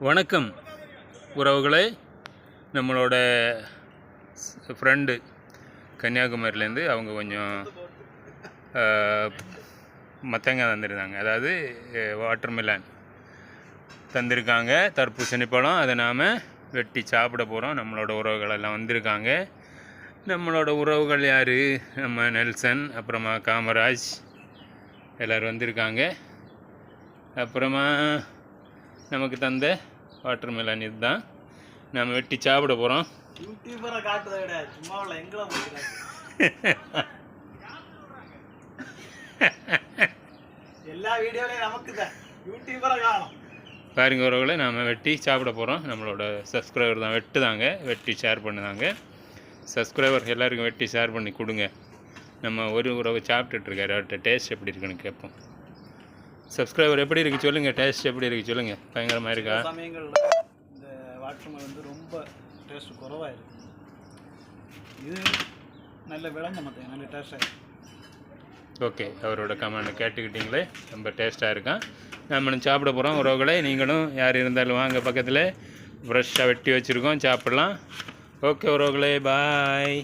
வணக்கம் உறவுகளே. நம்மளோட ஃப்ரெண்டு கன்னியாகுமரியிலேருந்து அவங்க கொஞ்சம் மத்தங்காய் தந்துருந்தாங்க, அதாவது வாட்டர்மெலன் தந்திருக்காங்க, தர்பூசணி பழம். அதை நாம் வெட்டி சாப்பிட போகிறோம். நம்மளோட உறவுகள் எல்லாம் வந்திருக்காங்க. நம்மளோட உறவுகள் யார்? நம்ம நெல்சன், அப்புறமா காமராஜ் எல்லோரும் வந்திருக்காங்க. அப்புறமா நமக்கு தந்த வாட்டர்மெலன் இதுதான் நம்ம வெட்டி சாப்பிட போகிறோம். பாருங்க உறவுகளை, நாம் வெட்டி சாப்பிட போகிறோம். நம்மளோட சப்ஸ்கிரைபர் தான் வெட்டுதாங்க, வெட்டி ஷேர் பண்ணுதாங்க. சப்ஸ்கிரைபர் எல்லாருக்கும் வெட்டி ஷேர் பண்ணி கொடுங்க. நம்ம ஒரு உறவு சாப்பிட்டுட்ருக்காரு, அவர்கிட்ட டேஸ்ட் எப்படி இருக்குன்னு கேட்போம். சப்ஸ்கிரைபர் எப்படி இருக்குது சொல்லுங்கள், டேஸ்ட் எப்படி இருக்குது சொல்லுங்கள். பயங்கரமாக இருக்கா? சமயங்களில் இந்த வாட்டர்மெலன் வந்து ரொம்ப டேஸ்ட் குறவாக இருக்குது. இது நல்ல விளங்க மாட்டேன், நல்ல டேஸ்ட்டாக இருக்குது. ஓகே, அவரோட கமெண்ட் கேட்டுக்கிட்டீங்களே, ரொம்ப டேஸ்ட்டாக இருக்கான். நம்மளும் சாப்பிட போகிறோம் உறவுகளை. நீங்களும் யார் இருந்தாலும் வாங்க, பக்கத்தில் ஃப்ரெஷ்ஷாக வெட்டி வச்சுருக்கோம், சாப்பிட்லாம். ஓகே உறவுகளே, பாய்.